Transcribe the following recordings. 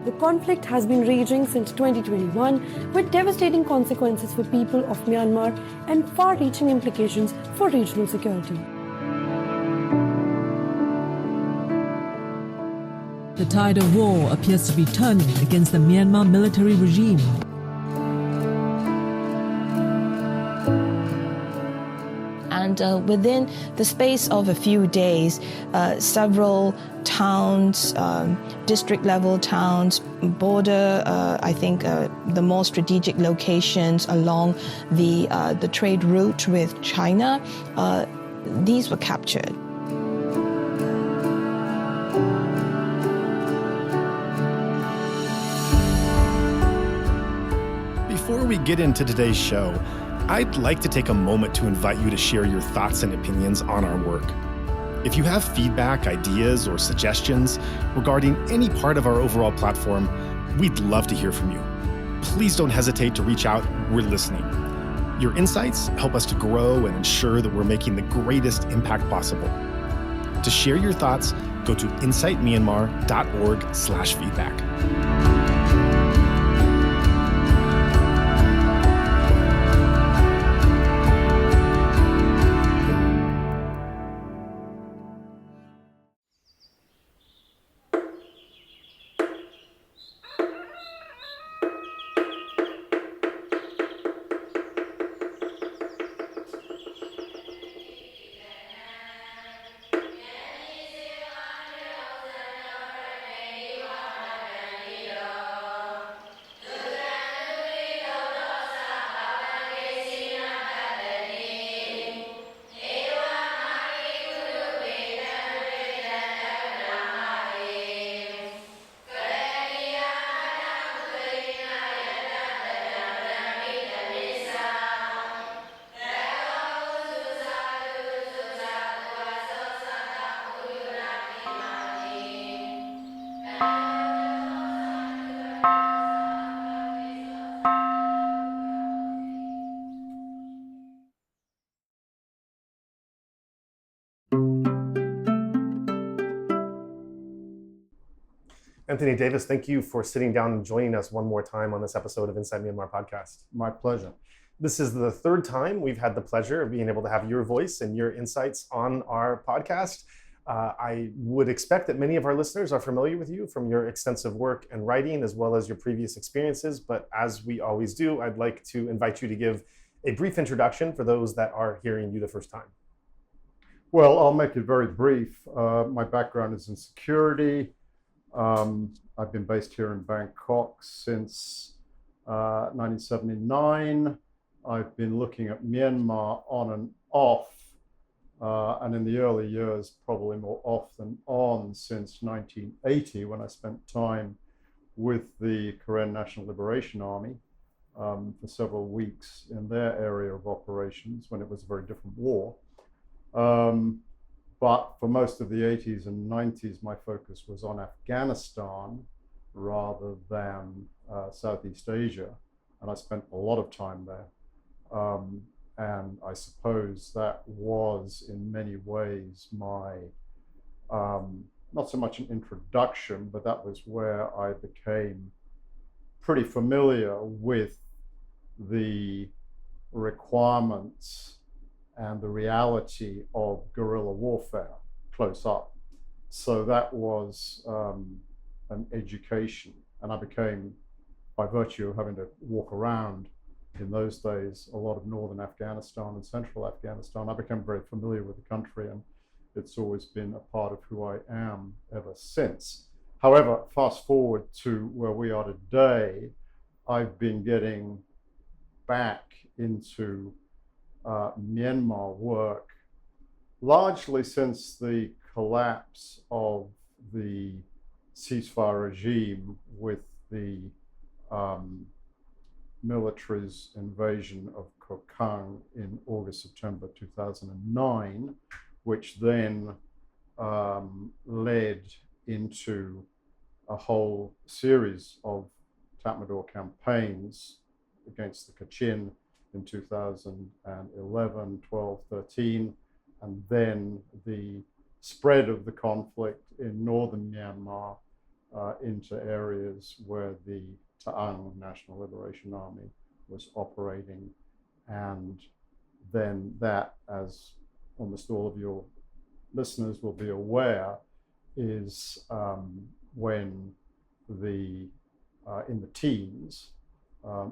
The conflict has been raging since 2021 with devastating consequences for people of Myanmar and far-reaching implications for regional security. The tide of war appears to be turning against the Myanmar military regime. And within the space of a few days, several towns, district-level towns, border, the more strategic locations along the trade route with China, these were captured. Before we get into today's show, I'd like to take a moment to invite you to share your thoughts and opinions on our work. If you have feedback, ideas, or suggestions regarding any part of our overall platform, we'd love to hear from you. Please don't hesitate to reach out. We're listening. Your insights help us to grow and ensure that we're making the greatest impact possible. To share your thoughts, go to insightmyanmar.org/feedback. Anthony Davis, thank you for sitting down and joining us one more time on this episode of Inside Myanmar podcast. My pleasure. This is the third time we've had the pleasure of being able to have your voice and your insights on our podcast. I would expect that many of our listeners are familiar with you from your extensive work and writing, as well as your previous experiences. But as we always do, I'd like to invite you to give a brief introduction for those that are hearing you the first time. Well, I'll make it very brief. My background is in security. I've been based here in Bangkok since 1979. I've been looking at Myanmar on and off, and in the early years, probably more off than on, since 1980, when I spent time with the Korean National Liberation Army for several weeks in their area of operations when it was a very different war. But for most of the 80s and 90s, my focus was on Afghanistan rather than Southeast Asia. And I spent a lot of time there. And I suppose that was in many ways my, not so much an introduction, but that was where I became pretty familiar with the requirements and the reality of guerrilla warfare close up. So that was an education. And I became, by virtue of having to walk around in those days, a lot of northern Afghanistan and central Afghanistan, I became very familiar with the country, and it's always been a part of who I am ever since. However, fast forward to where we are today, I've been getting back into Myanmar work largely since the collapse of the ceasefire regime with the military's invasion of Kokang in August, September 2009, which then led into a whole series of Tatmadaw campaigns against the Kachin in 2011, 12, 13, and then the spread of the conflict in northern Myanmar into areas where the Ta'ang National Liberation Army was operating. And then that, as almost all of your listeners will be aware, is when in the teens,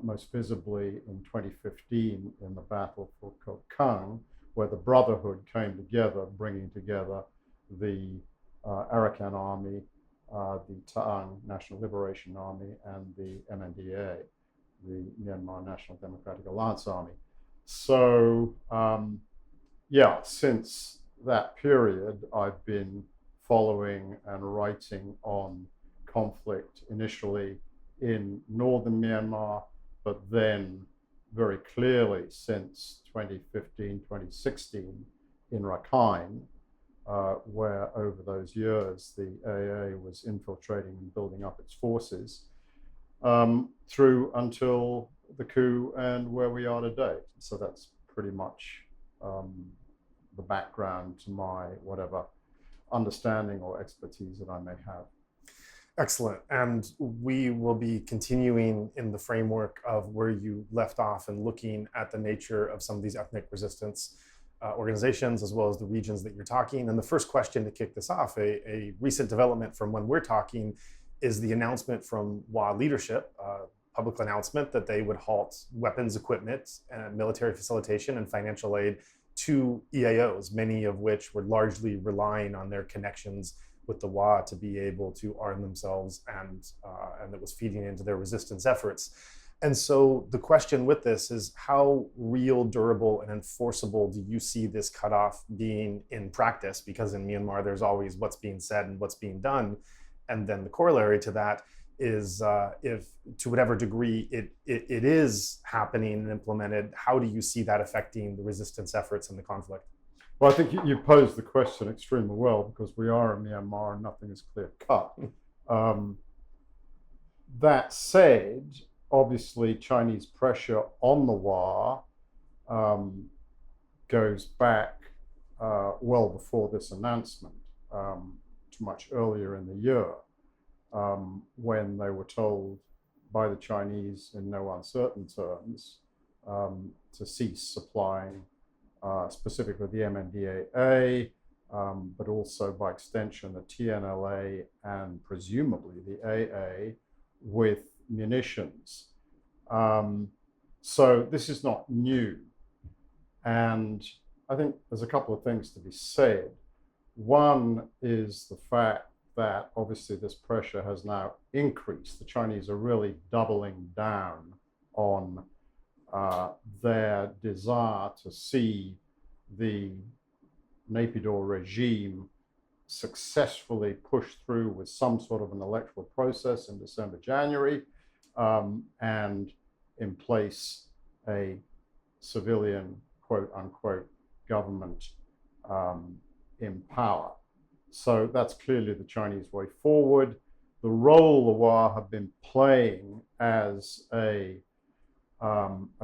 most visibly in 2015 in the battle for Kokang, where the Brotherhood came together, bringing together the Arakan Army, the Ta'ang National Liberation Army, and the MNDA, the Myanmar National Democratic Alliance Army. So, yeah, since that period, I've been following and writing on conflict initially in northern Myanmar, but then very clearly since 2015, 2016 in Rakhine, where over those years the AA was infiltrating and building up its forces, through until the coup and where we are today. So that's pretty much the background to my whatever understanding or expertise that I may have. Excellent. And we will be continuing in the framework of where you left off and looking at the nature of some of these ethnic resistance organizations, as well as the regions that you're talking. And the first question to kick this off, a recent development from when we're talking, is the announcement from WA leadership, public announcement that they would halt weapons equipment and military facilitation and financial aid to EAOs, many of which were largely relying on their connections with the WA to be able to arm themselves, and that was feeding into their resistance efforts. And so the question with this is, how real, durable, and enforceable do you see this cutoff being in practice? Because in Myanmar, there's always what's being said and what's being done. And then the corollary to that is, if to whatever degree it is happening and implemented, how do you see that affecting the resistance efforts in the conflict? Well, I think you posed the question extremely well, because we are in Myanmar and nothing is clear cut. That said, obviously Chinese pressure on the WA goes back well before this announcement, to much earlier in the year, when they were told by the Chinese in no uncertain terms to cease supplying specifically the MNDAA, but also by extension the TNLA and presumably the AA with munitions. So this is not new. And I think there's a couple of things to be said. One is the fact that obviously this pressure has now increased. The Chinese are really doubling down on their desire to see the Naypyidaw regime successfully pushed through with some sort of an electoral process in December, January, and in place a civilian, quote unquote, government in power. So that's clearly the Chinese way forward. The role the WA have been playing as a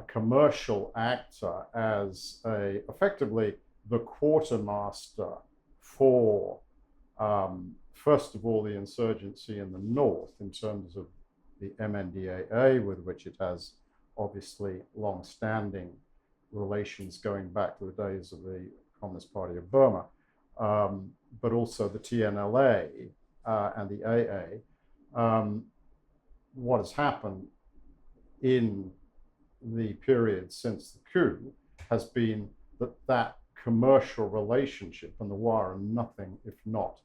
commercial actor, as effectively the quartermaster for, first of all, the insurgency in the north in terms of the MNDAA, with which it has obviously long-standing relations going back to the days of the Communist Party of Burma, but also the TNLA and the AA. What has happened in the period since the coup has been that commercial relationship, and the WA are nothing if not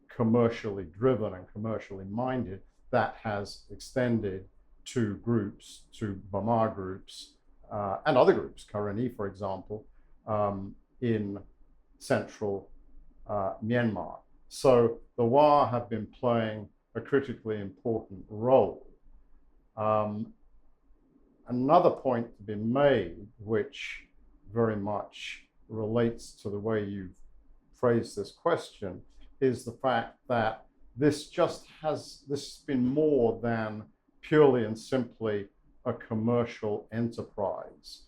commercially driven and commercially minded, that has extended to groups, to Burma groups and other groups, Karenni, for example, in central Myanmar. So the WA have been playing a critically important role. Another point to be made, which very much relates to the way you've phrased this question, is the fact that this has been more than purely and simply a commercial enterprise,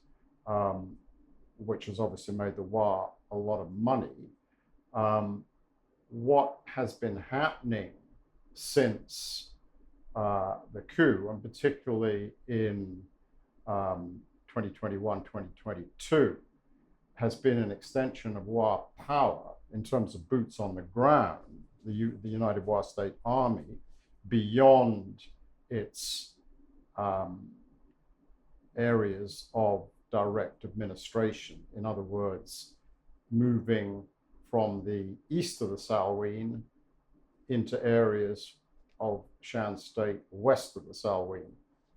which has obviously made the WA a lot of money. What has been happening since the coup, and particularly in 2021, 2022, has been an extension of Wa power in terms of boots on the ground, the United Wa State Army, beyond its areas of direct administration. In other words, moving from the east of the Salween into areas of Shan State west of the Salween.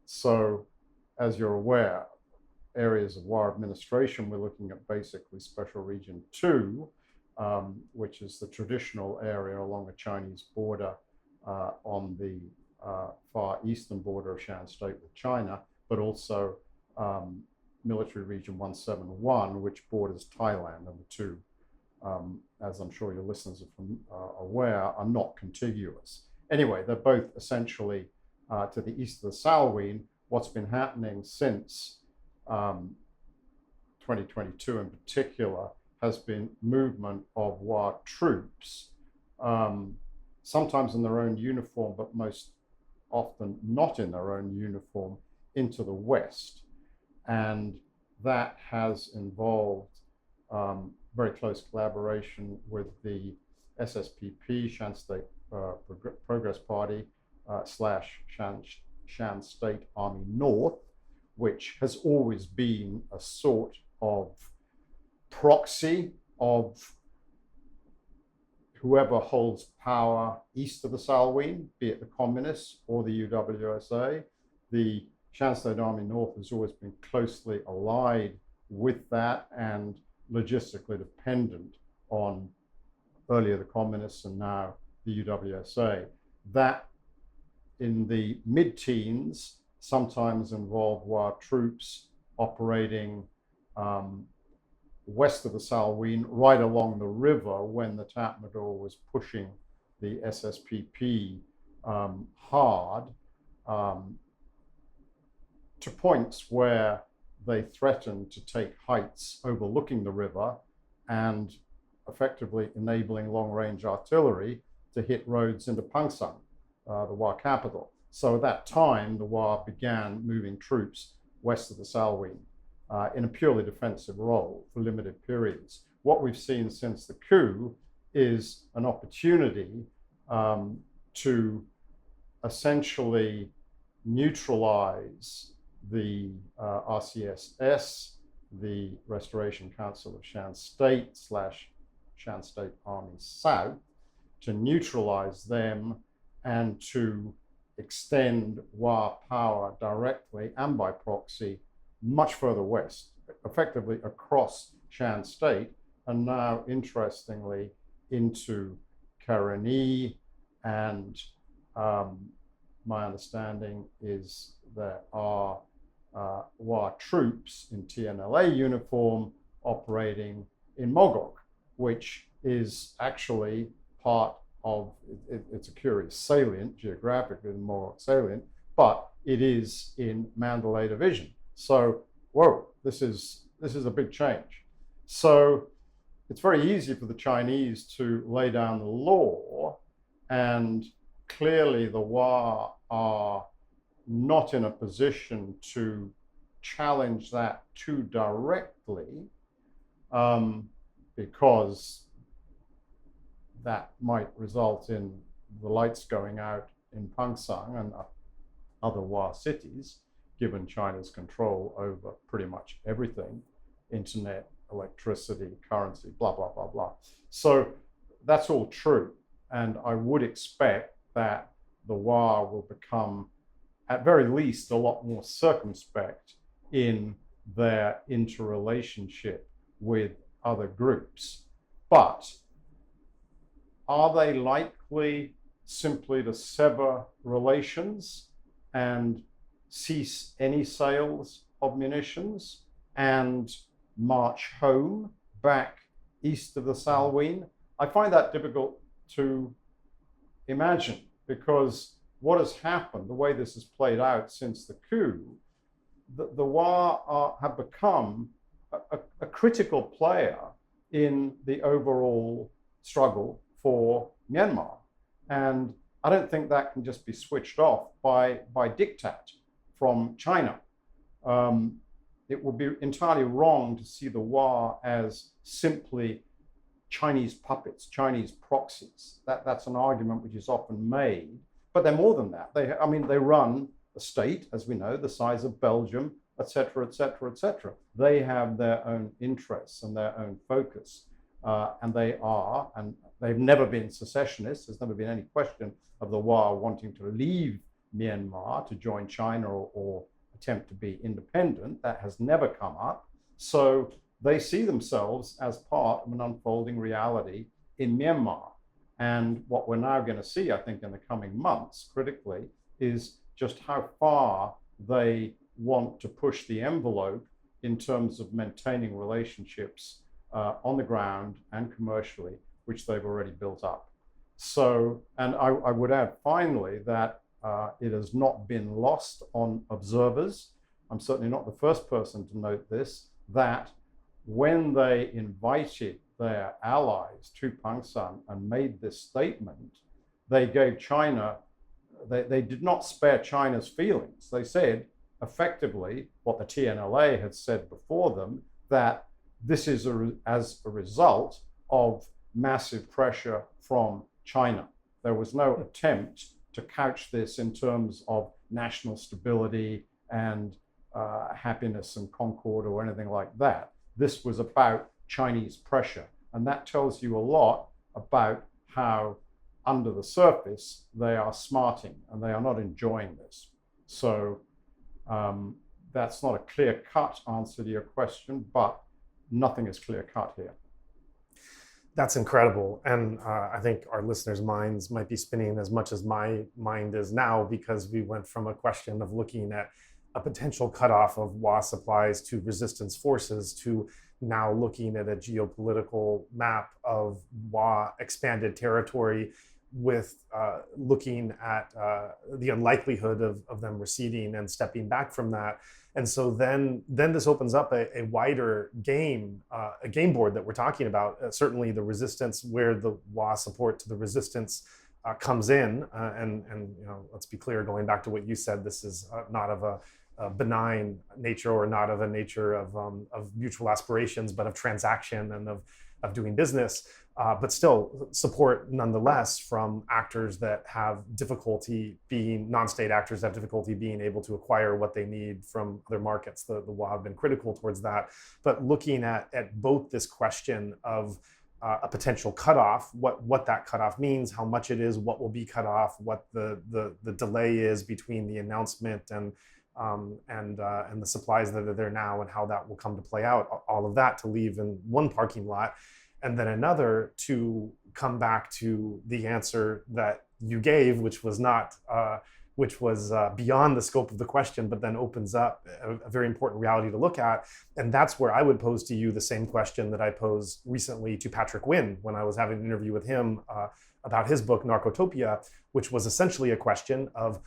So, as you're aware, areas of Wa administration, we're looking at basically Special Region 2, which is the traditional area along the Chinese border on the far eastern border of Shan State with China, but also Military Region 171, which borders Thailand, and the two, as I'm sure your listeners are aware, are not contiguous. Anyway, they're both essentially to the east of the Salween. What's been happening since 2022 in particular has been movement of Wa troops, sometimes in their own uniform, but most often not in their own uniform, into the west. And that has involved very close collaboration with the SSPP, Shan State Progress Party, slash Shan State Army North, which has always been a sort of proxy of whoever holds power east of the Salween, be it the communists or the UWSA. The Shan State Army North has always been closely allied with that and logistically dependent on earlier the communists and now the UWSA. That in the mid-teens sometimes involved Wa troops operating west of the Salween, right along the river when the Tatmadaw was pushing the SSPP hard, to points where they threatened to take heights overlooking the river and effectively enabling long-range artillery to hit roads into Pangsang, the Wa capital. So at that time, the Wa began moving troops west of the Salween in a purely defensive role for limited periods. What we've seen since the coup is an opportunity to essentially neutralize the RCSS, the Restoration Council of Shan State slash Shan State Army South, to neutralize them and to extend Wa power directly and by proxy much further west, effectively across Shan State, and now, interestingly, into Karenni. And my understanding is there are Wa troops in TNLA uniform operating in Mogok, which is actually part of, it's a curious salient, geographically the Mogok salient, but it is in Mandalay Division. So, whoa, this is a big change. So it's very easy for the Chinese to lay down the law, and clearly the Wa are not in a position to challenge that too directly, because that might result in the lights going out in Pangsang and other Wa cities, given China's control over pretty much everything, internet, electricity, currency, blah, blah, blah, blah. So that's all true. And I would expect that the Wa will become, at very least, a lot more circumspect in their interrelationship with other groups. But are they likely simply to sever relations and cease any sales of munitions and march home back east of the Salween? I find that difficult to imagine, because what has happened, the way this has played out since the coup, the Wa have become a critical player in the overall struggle for Myanmar. And I don't think that can just be switched off by diktat from China. It would be entirely wrong to see the Wa as simply Chinese puppets, Chinese proxies. That's an argument which is often made, but they're more than that. They run a state, as we know, the size of Belgium, etc., etc., etc. They have their own interests and their own focus, and they've never been secessionists. There's never been any question of the Wa wanting to leave Myanmar to join China or attempt to be independent. That has never come up. So they see themselves as part of an unfolding reality in Myanmar. And what we're now going to see, I think, in the coming months, critically, is just how far they want to push the envelope in terms of maintaining relationships on the ground and commercially, which they've already built up. So, and I would add finally that it has not been lost on observers. I'm certainly not the first person to note this, that when they invited their allies to Pangsan and made this statement, they gave China, they did not spare China's feelings. They said effectively what the TNLA had said before them, that this is as a result of massive pressure from China. There was no attempt to couch this in terms of national stability and happiness and concord or anything like that. This was about Chinese pressure. And that tells you a lot about how under the surface they are smarting and they are not enjoying this. So that's not a clear-cut answer to your question, but nothing is clear-cut here. That's incredible. And I think our listeners' minds might be spinning as much as my mind is now, because we went from a question of looking at a potential cutoff of Wa supplies to resistance forces to now looking at a geopolitical map of Wa expanded territory with looking at the unlikelihood of them receding and stepping back from that. And so then this opens up a wider game, a game board that we're talking about. Certainly the resistance, where the Wa support to the resistance comes in. And let's be clear, going back to what you said, this is not of a benign nature, or not of a nature of mutual aspirations, but of transaction and of doing business. But still support nonetheless from actors that have difficulty being, non-state actors have difficulty being able to acquire what they need from other markets. The Wa have been critical towards that. But looking at both this question of a potential cutoff, what that cutoff means, how much it is, what will be cut off, what the delay is between the announcement and the supplies that are there now, and how that will come to play out, all of that to leave in one parking lot. And then another to come back to the answer that you gave, which was not, beyond the scope of the question, but then opens up a very important reality to look at. And that's where I would pose to you the same question that I posed recently to Patrick Wynn when I was having an interview with him about his book, Narcotopia, which was essentially a question of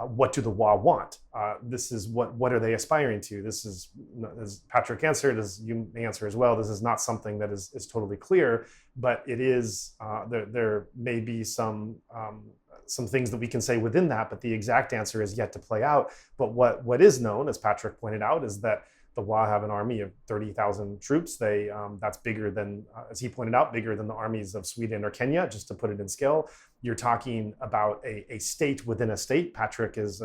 what do the Wa want? This is what are they aspiring to? This is, as Patrick answered, as you may answer as well, this is not something that is totally clear, but it is, there may be some things that we can say within that, but the exact answer is yet to play out. But what is known, as Patrick pointed out, is that the Wa have an army of 30,000 troops. That's bigger than, as he pointed out, bigger than the armies of Sweden or Kenya, just to put it in scale. You're talking about a state within a state. Patrick is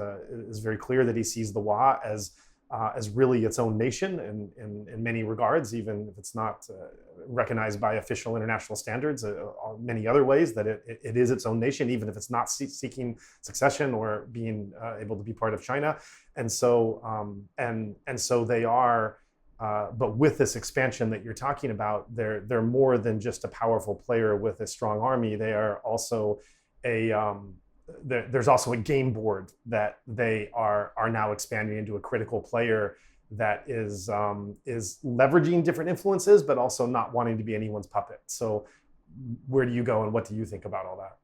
very clear that he sees the Wa as really its own nation in many regards, even if it's not recognized by official international standards, many other ways, that it is its own nation, even if it's not seeking succession or being able to be part of China. And so they are, but with this expansion that you're talking about, they're more than just a powerful player with a strong army. They are also there's also a game board that they are now expanding into, a critical player that is leveraging different influences, but also not wanting to be anyone's puppet. So where do you go, and what do you think about all that?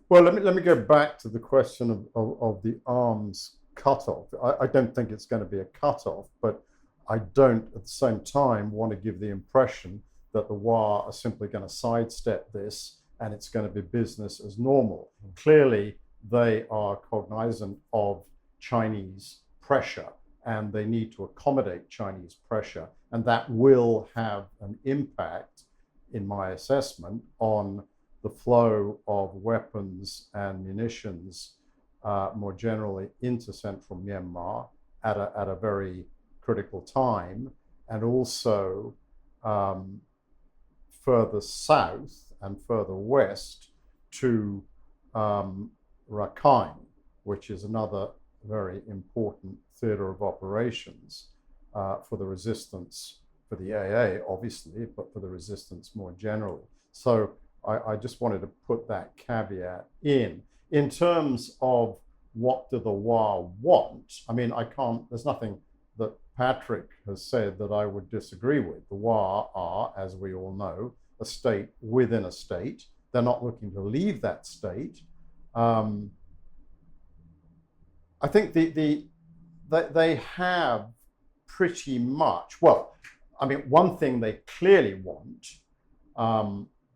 Well, let me go back to the question of the arms cutoff. I don't think it's going to be a cutoff, but I don't at the same time want to give the impression that the Wa are simply going to sidestep this and it's going to be business as normal. Clearly, they are cognizant of Chinese pressure and they need to accommodate Chinese pressure. And that will have an impact, in my assessment, on the flow of weapons and munitions more generally into central Myanmar at a very critical time, and also further south and further west to Rakhine, which is another very important theatre of operations for the resistance, for the AA, obviously, but for the resistance more generally. So I just wanted to put that caveat in. In terms of what do the WA want, I mean, there's nothing that Patrick has said that I would disagree with. The WA are, as we all know, a state within a state. They're not looking to leave that state. I think they have pretty much, well, I mean, one thing they clearly want,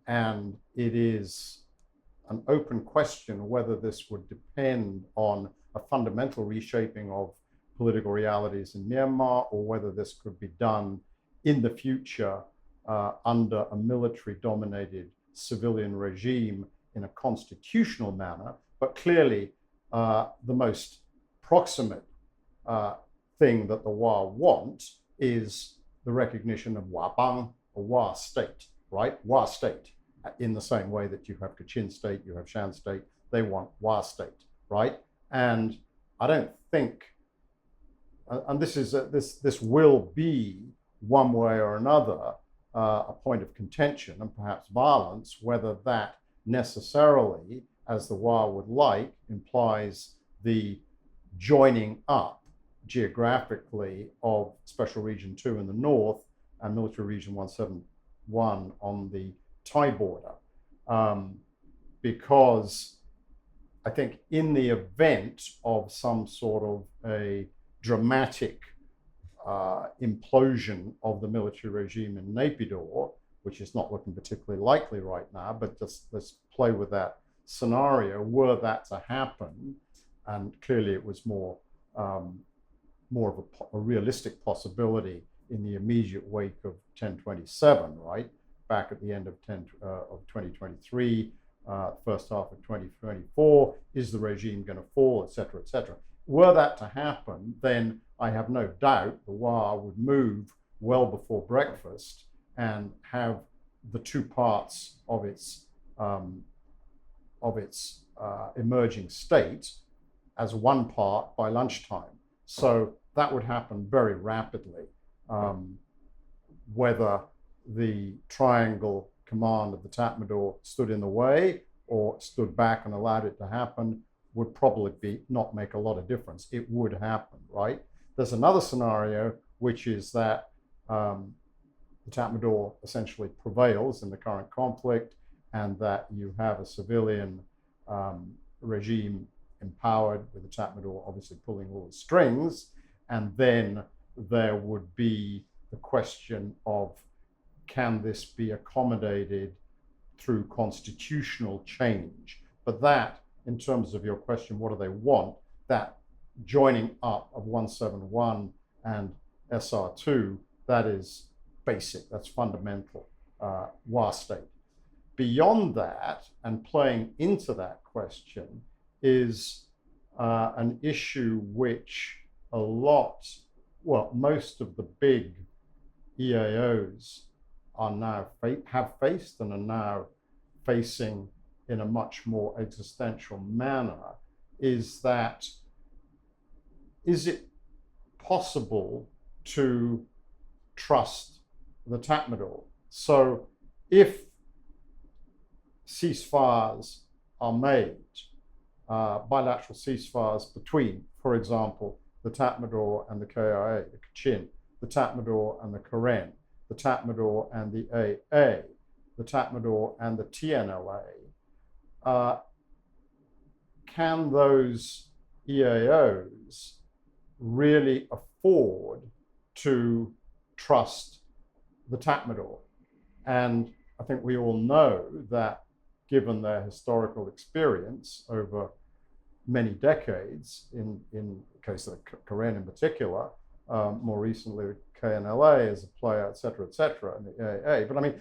and it is an open question whether this would depend on a fundamental reshaping of political realities in Myanmar, or whether this could be done in the future under a military-dominated civilian regime in a constitutional manner. But clearly, the most proximate thing that the WA want is the recognition of Wabang, a WA state, right? WA state, in the same way that you have Kachin state, you have Shan state, they want WA state, right? And I don't think, and this will be one way or another a point of contention and perhaps violence, whether that necessarily, as the WA would like, implies the joining up geographically of Special Region 2 in the north and Military Region 171 on the Thai border. Because I think in the event of some sort of a dramatic implosion of the military regime in Naypyidaw, which is not looking particularly likely right now, but just let's play with that scenario, were that to happen, and clearly it was more of a realistic possibility in the immediate wake of 1027, right? Back at the end of 2023, first half of 2024, is the regime going to fall, et cetera, et cetera. Were that to happen, then I have no doubt the WA would move well before breakfast and have the two parts of its emerging state as one part by lunchtime. So that would happen very rapidly. Whether the triangle command of the Tatmadaw stood in the way or stood back and allowed it to happen would probably not make a lot of difference. It would happen, right? There's another scenario, which is that the Tatmadaw essentially prevails in the current conflict, and that you have a civilian regime empowered with the Tatmadaw obviously pulling all the strings, and then there would be the question of, can this be accommodated through constitutional change? But that, in terms of your question, what do they want? That joining up of 171 and SR2, that is basic, that's fundamental, WA state. Beyond that, and playing into that question, is an issue which most of the big EAOs are now have faced and are now facing in a much more existential manner, is it possible to trust the Tatmadaw? So if ceasefires are made, bilateral ceasefires between, for example, the Tatmadaw and the KIA, the Kachin, the Tatmadaw and the Karen, the Tatmadaw and the AA, the Tatmadaw and the TNLA, can those EAOs really afford to trust the Tatmadaw? And I think we all know that, given their historical experience over many decades, in the case of Karen in particular, more recently KNLA as a player, et cetera, and the AAA. But I mean,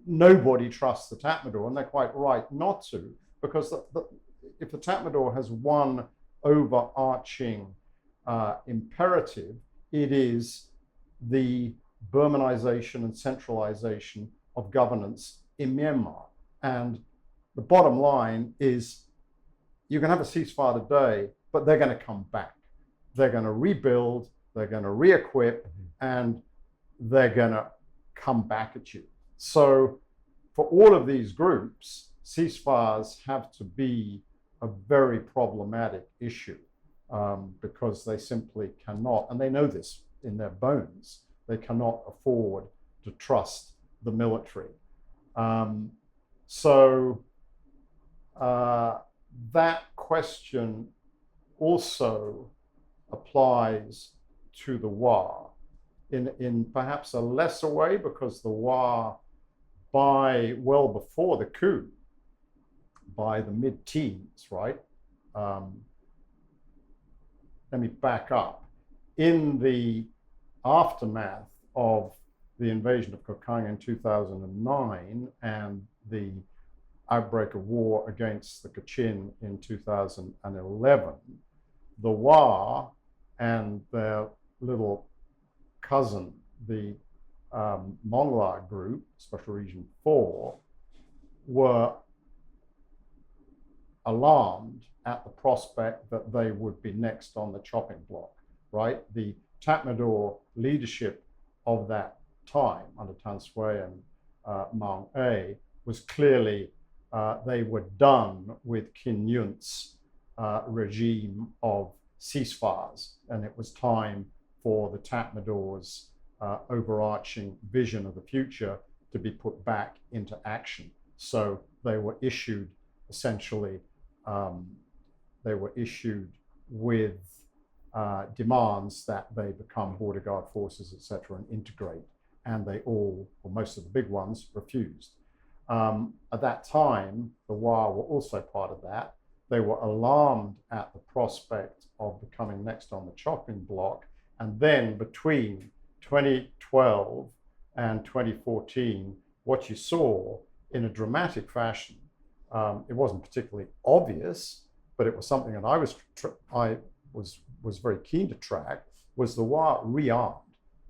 nobody trusts the Tatmadaw, and they're quite right not to, because if the Tatmadaw has one overarching imperative, it is the Burmanization and centralization of governance in Myanmar. And the bottom line is, you can have a ceasefire today, but they're going to come back. They're going to rebuild, they're going to re-equip, and they're going to come back at you. So for all of these groups, ceasefires have to be a very problematic issue, because they simply cannot, and they know this in their bones, they cannot afford to trust the military. That question also applies to the WA in perhaps a lesser way, because the WA, well before the coup, by the mid-teens, right? Let me back up. In the aftermath of the invasion of Rakhine in 2009 and the outbreak of war against the Kachin in 2011, the WA and their little cousin, the Mongla group, Special Region 4, were alarmed at the prospect that they would be next on the chopping block, right? The Tatmadaw leadership of that time under Tan Swe and Maung A was clearly, they were done with Kin Yunt's regime of ceasefires, and it was time for the Tatmadaw's overarching vision of the future to be put back into action. So they were issued essentially, with demands that they become border guard forces, etc., and integrate. And they all, or most of the big ones, refused. At that time, the WA were also part of that. They were alarmed at the prospect of becoming next on the chopping block. And then between 2012 and 2014, what you saw in a dramatic fashion, it wasn't particularly obvious, but it was something that I was very keen to track, was the WA rearmed.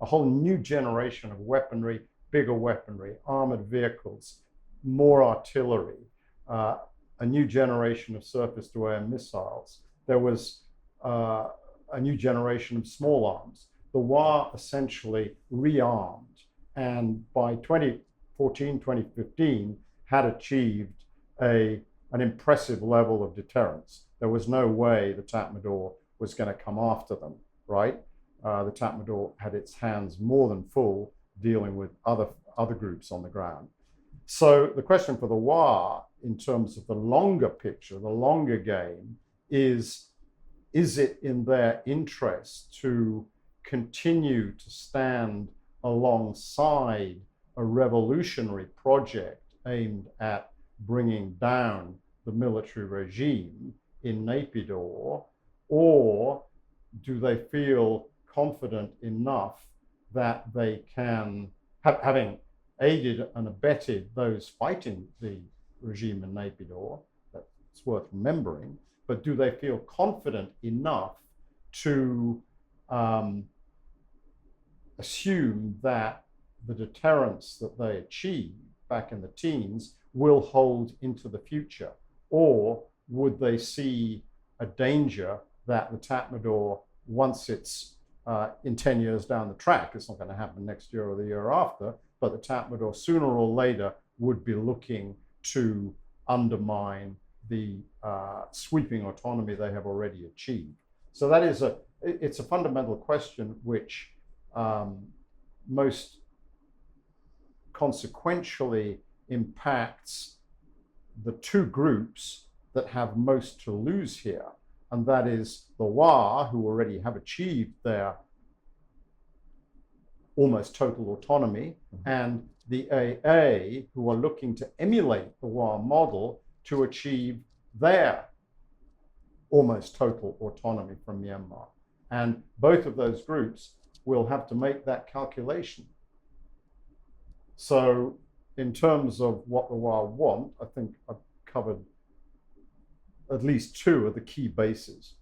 A whole new generation of weaponry, bigger weaponry, armored vehicles, more artillery, a new generation of surface-to-air missiles. There was a new generation of small arms. The WA essentially rearmed, and by 2014, 2015, had achieved an impressive level of deterrence. There was no way the Tatmadaw was going to come after them, right? The Tatmadaw had its hands more than full dealing with other groups on the ground. So the question for the WA, in terms of the longer picture, the longer game, is it in their interest to continue to stand alongside a revolutionary project aimed at bringing down the military regime in Naypyidaw, or do they feel confident enough that they can, having aided and abetted those fighting the regime in Naypyidaw, that's worth remembering, but do they feel confident enough to assume that the deterrence that they achieved back in the teens will hold into the future? Or would they see a danger that the Tatmadaw, once it's in 10 years down the track, it's not going to happen next year or the year after, but the Tatmadaw sooner or later would be looking to undermine the sweeping autonomy they have already achieved? So that is it's a fundamental question which most consequentially impacts the two groups that have most to lose here, and that is the WA, who already have achieved their almost total autonomy, and the AA, who are looking to emulate the WA model to achieve their almost total autonomy from Myanmar. And both of those groups will have to make that calculation. So in terms of what the WA want, I think I've covered at least two of the key bases.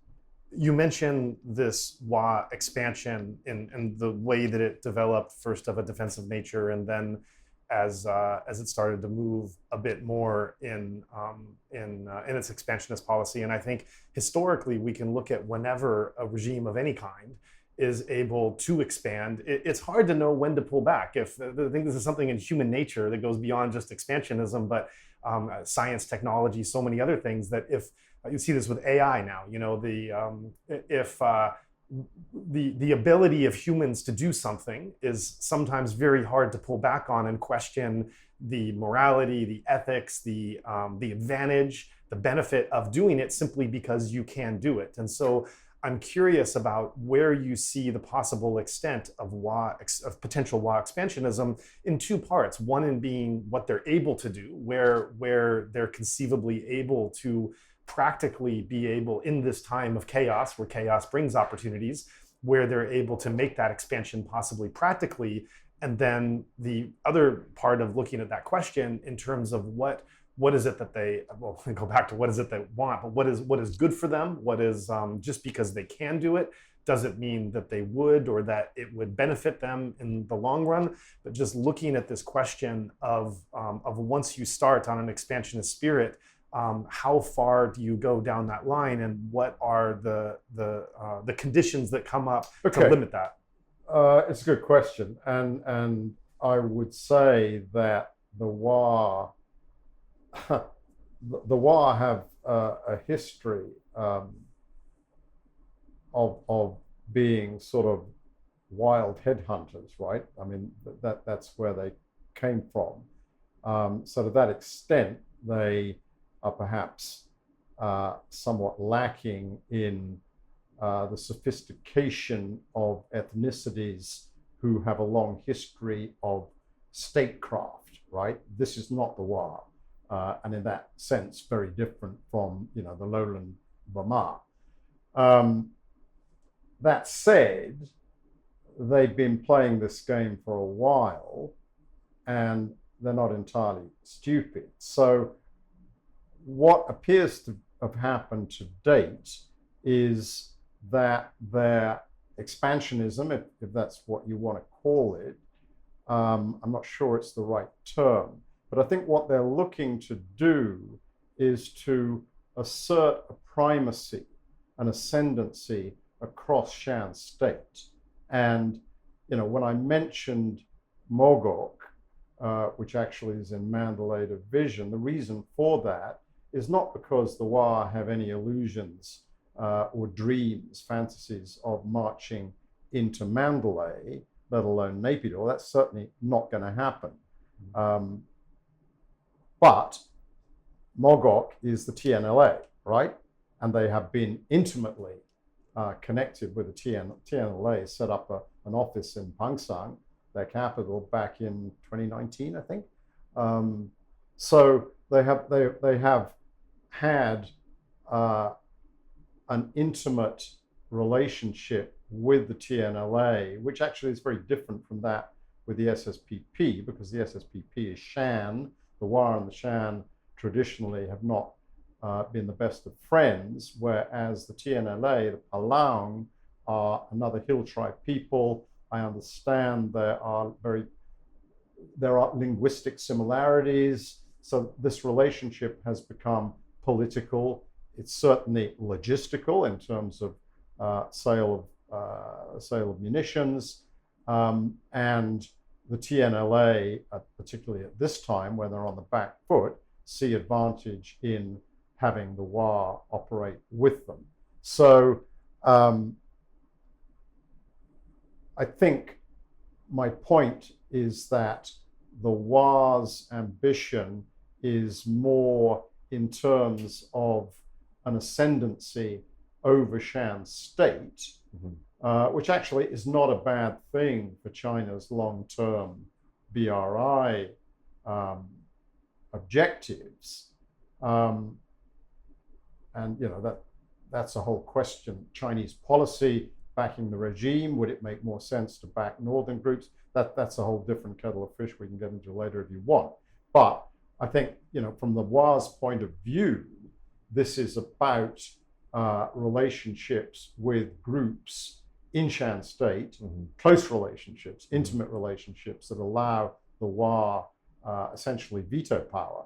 You mentioned this WA expansion in the way that it developed, first of a defensive nature, and then as it started to move a bit more in its expansionist policy. And I think historically we can look at whenever a regime of any kind is able to expand, it's hard to know when to pull back. I think this is something in human nature that goes beyond just expansionism, but science, technology, so many other things that if you see this with AI now, you know, the ability of humans to do something is sometimes very hard to pull back on and question the morality, the ethics, the advantage, the benefit of doing it simply because you can do it. And so I'm curious about where you see the possible extent of potential WA expansionism in two parts. One in being what they're able to do, where they're conceivably able to practically be able, in this time of chaos, where chaos brings opportunities, where they're able to make that expansion possibly practically. And then the other part of looking at that question in terms of what is it that they, well, go back to what is it they want, but what is good for them? What is, just because they can do it, doesn't mean that they would or that it would benefit them in the long run. But just looking at this question of once you start on an expansionist spirit, how far do you go down that line, and what are the conditions that come up to limit that? It's a good question, and I would say that the WA have a history of being sort of wild headhunters, right? I mean, that's where they came from. So to that extent, they are perhaps somewhat lacking in the sophistication of ethnicities who have a long history of statecraft, right? This is not the WA, and in that sense, very different from, you know, the lowland Burma. That said, they've been playing this game for a while, and they're not entirely stupid. So what appears to have happened to date is that their expansionism, if that's what you want to call it, I'm not sure it's the right term, but I think what they're looking to do is to assert a primacy, an ascendancy across Shan State. And, you know, when I mentioned Mogok, which actually is in Mandalay Division, the reason for that is not because the WA have any illusions or dreams, fantasies of marching into Mandalay, let alone Naypyidaw. That's certainly not going to happen. But Mogok is the TNLA, right? And they have been intimately connected with the TNLA, set up an office in Pangsang, their capital, back in 2019, I think. So they have had an intimate relationship with the TNLA, which actually is very different from that with the SSPP, because the SSPP is Shan. The WA and the Shan traditionally have not been the best of friends, whereas the TNLA, the Palang, are another hill tribe people. I understand there are linguistic similarities. So this relationship has become political. It's certainly logistical in terms of sale of munitions, and the TNLA, particularly at this time when they're on the back foot, see advantage in having the WA operate with them. So I think my point is that the WA's ambition is more in terms of an ascendancy over Shan State, which actually is not a bad thing for China's long-term BRI objectives. And you know that's a whole question. Chinese policy backing the regime, would it make more sense to back northern groups? That's a whole different kettle of fish we can get into later if you want. But I think, from the WA's point of view, this is about relationships with groups in Shan State, close relationships, intimate relationships that allow the WA essentially veto power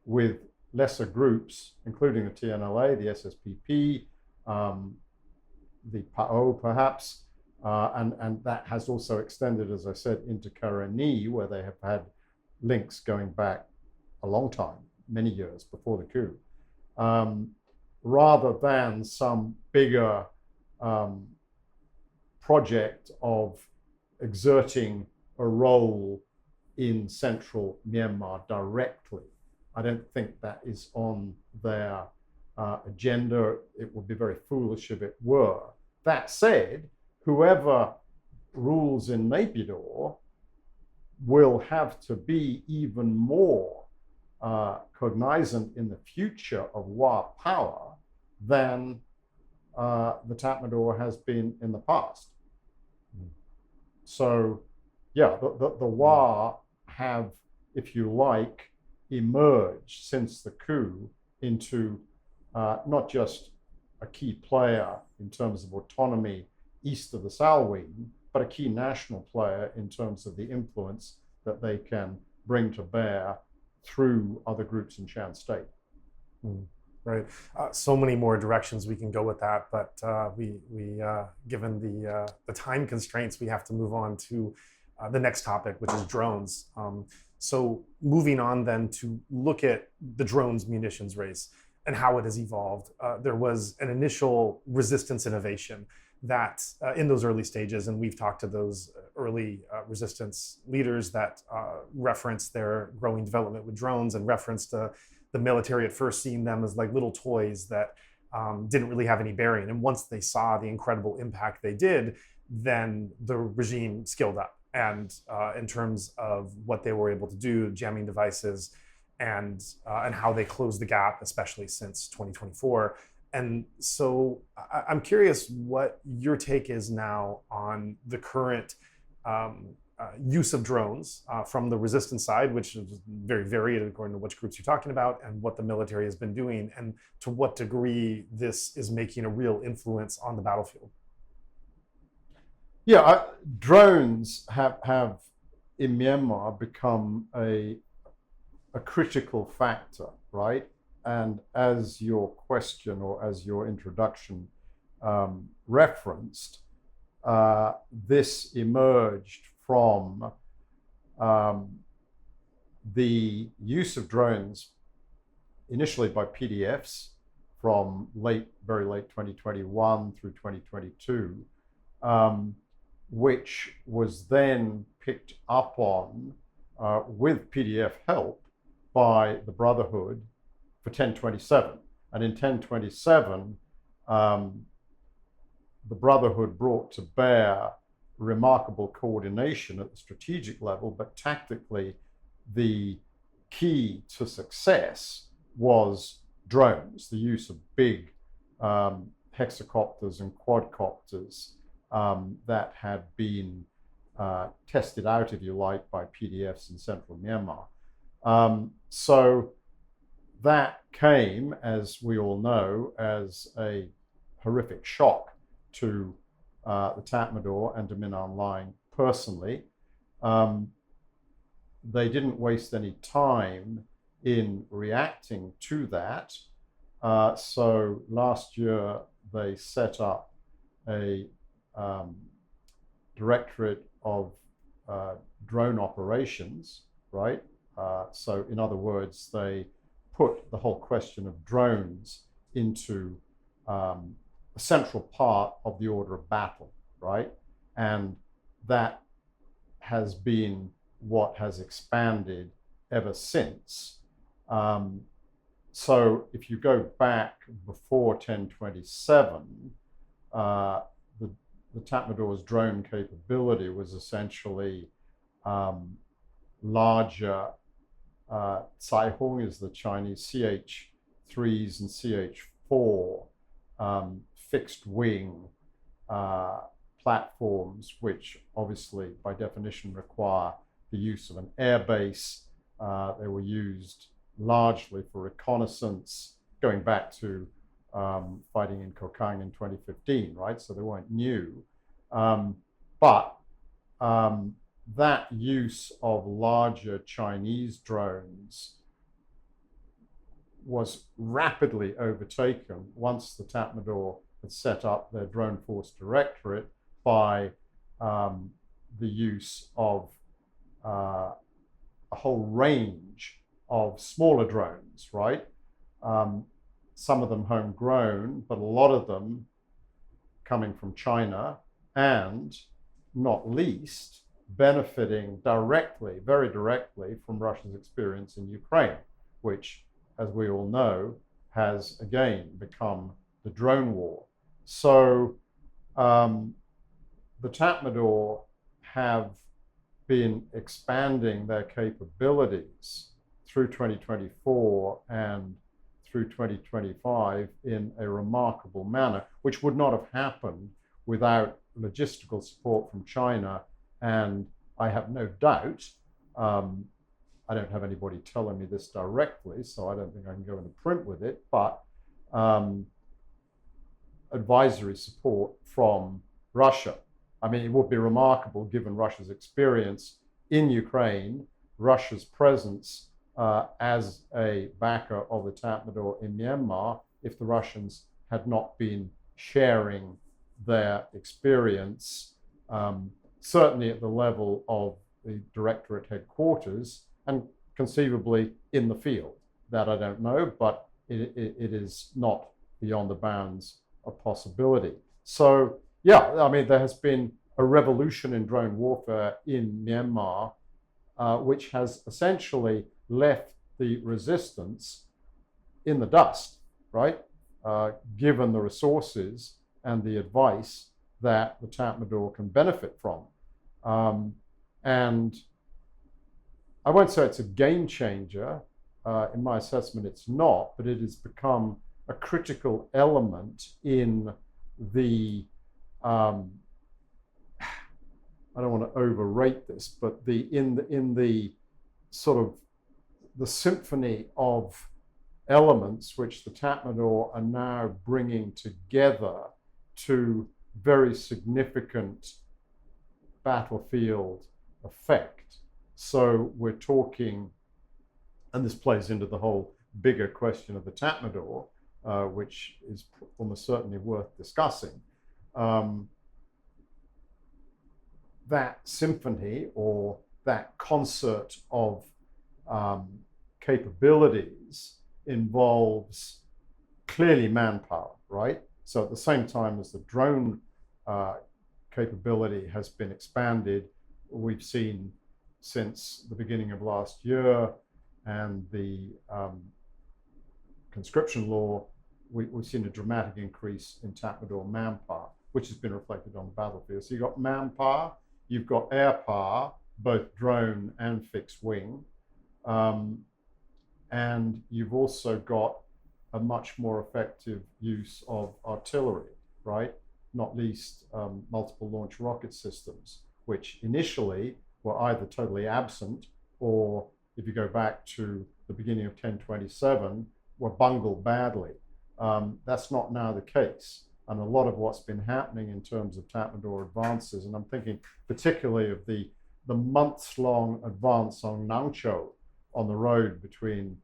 with lesser groups, including the TNLA, the SSPP, the PAO perhaps, and that has also extended, as I said, into Karenni, where they have had links going back a long time, many years before the coup, rather than some bigger project of exerting a role in central Myanmar directly. I don't think that is on their agenda. It would be very foolish if it were. That said, whoever rules in Naypyidaw will have to be even more cognizant in the future of WA power than the Tatmadaw has been in the past. So, yeah, the WA have, if you like, emerged since the coup into not just a key player in terms of autonomy east of the Salween, but a key national player in terms of the influence that they can bring to bear through other groups in Shan State. Right. So many more directions we can go with that, but we given the time constraints, we have to move on to the next topic, which is drones. So moving on then to look at the drones munitions race and how it has evolved. There was an initial resistance innovation that in those early stages, and we've talked to those early resistance leaders that referenced their growing development with drones and referenced the military at first seeing them as like little toys that didn't really have any bearing. And once they saw the incredible impact they did, then the regime skilled up. And in terms of what they were able to do, jamming devices, and how they closed the gap, especially since 2024. And so I'm curious what your take is now on the current use of drones from the resistance side, which is very varied according to which groups you're talking about, and what the military has been doing, and to what degree this is making a real influence on the battlefield. Yeah, drones have in Myanmar become a critical factor, right? And as your question or as your introduction referenced, this emerged from the use of drones initially by PDFs from very late 2021 through 2022, which was then picked up on with PDF help by the Brotherhood for 1027. And in 1027, the Brotherhood brought to bear remarkable coordination at the strategic level, but tactically, the key to success was drones, the use of big hexacopters and quadcopters that had been tested out, if you like, by PDFs in central Myanmar. So that came, as we all know, as a horrific shock to the Tatmadaw and to Min Aung Hlaing personally. They didn't waste any time in reacting to that. So last year, they set up a directorate of drone operations, right? So in other words, they put the whole question of drones into a central part of the order of battle, right? And that has been what has expanded ever since. So if you go back before 1027, the Tatmadaw's drone capability was essentially larger. Caihong is the Chinese CH-3s and 4 fixed wing platforms, which obviously by definition require the use of an air base. They were used largely for reconnaissance, going back to fighting in Kokang in 2015, right? So they weren't new. But that use of larger Chinese drones was rapidly overtaken once the Tatmadaw had set up their drone force directorate by the use of a whole range of smaller drones, right? Some of them homegrown, but a lot of them coming from China, and not least benefiting directly, very directly, from Russia's experience in Ukraine, which, as we all know, has again become the drone war. So the Tatmadaw have been expanding their capabilities through 2024 and through 2025 in a remarkable manner, which would not have happened without logistical support from China. And I have no doubt, I don't have anybody telling me this directly, so I don't think I can go into print with it, but advisory support from Russia. I mean, it would be remarkable, given Russia's experience in Ukraine, Russia's presence as a backer of the Tatmadaw in Myanmar, if the Russians had not been sharing their experience, certainly at the level of the directorate headquarters, and conceivably in the field. That I don't know, but it is not beyond the bounds of possibility. So, yeah, I mean, there has been a revolution in drone warfare in Myanmar, which has essentially left the resistance in the dust, right? Given the resources and the advice that the Tatmadaw can benefit from. And I won't say it's a game changer. In my assessment, it's not, but it has become a critical element in the, I don't want to overrate this, but in the sort of the symphony of elements which the Tatmadaw are now bringing together to very significant battlefield effect. So we're talking, and this plays into the whole bigger question of the Tatmadaw, which is almost certainly worth discussing. That symphony, or that concert of capabilities, involves clearly manpower, right? So at the same time as the drone capability has been expanded, we've seen since the beginning of last year and the conscription law, we've seen a dramatic increase in Tatmadaw manpower, which has been reflected on the battlefield. So you've got manpower, you've got air power, both drone and fixed wing, and you've also got a much more effective use of artillery, right? Not least multiple launch rocket systems, which initially were either totally absent, or if you go back to the beginning of 1027, were bungled badly. That's not now the case. And a lot of what's been happening in terms of Tatmadaw advances, and I'm thinking particularly of the months-long advance on Nangcho, on the road between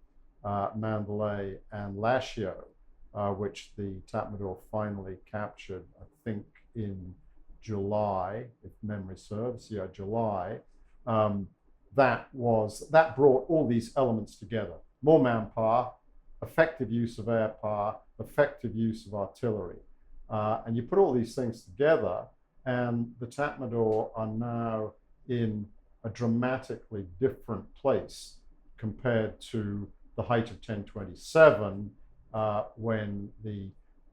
Mandalay and Lashio, which the Tatmadaw finally captured, I think in July, if memory serves, yeah, July. That brought all these elements together: more manpower, effective use of air power, effective use of artillery. And you put all these things together, and the Tatmadaw are now in a dramatically different place compared to the height of 1027, when the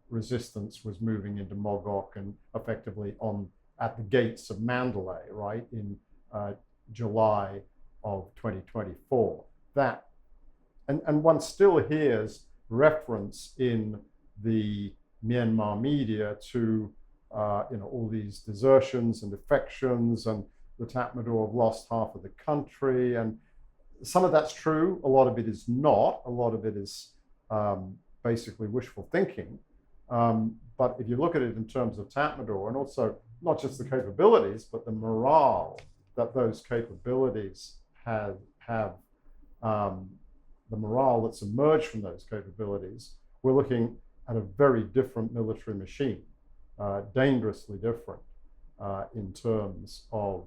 resistance was moving into Mogok and effectively at the gates of Mandalay, right, in July of 2024. And one still hears reference in the Myanmar media to all these desertions and defections, and the Tatmadaw have lost half of the country. And some of that's true. A lot of it is not. A lot of it is basically wishful thinking. But if you look at it in terms of Tatmadaw, and also not just the capabilities, but the morale that those capabilities have the morale that's emerged from those capabilities, we're looking at a very different military machine, dangerously different in terms of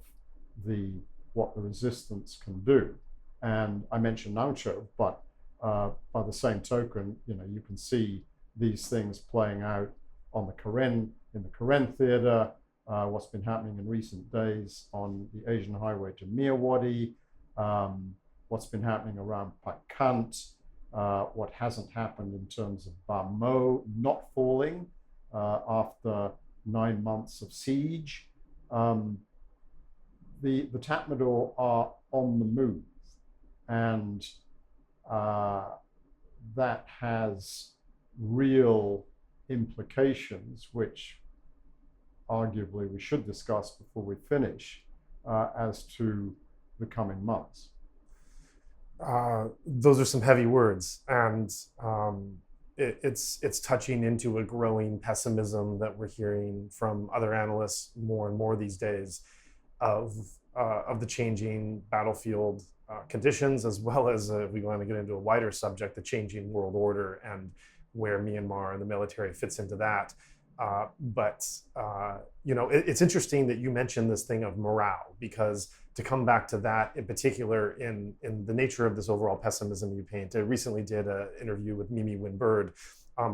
what the resistance can do. And I mentioned Nangcho, but by the same token, you can see these things playing out on the Karen, in the Karen theater, what's been happening in recent days on the Asian highway to Mierwadi, what's been happening around Pakant, what hasn't happened in terms of Bamo not falling after 9 months of siege. The Tatmadaw are on the move, and that has real implications, which arguably we should discuss before we finish, as to the coming months. Those are some heavy words, and it's touching into a growing pessimism that we're hearing from other analysts more and more these days of the changing battlefield conditions, as well as we want to get into a wider subject, the changing world order and where Myanmar and the military fits into that. But it's interesting that you mentioned this thing of morale, because to come back to that in particular, in the nature of this overall pessimism you paint, I recently did an interview with Mimi Winbird.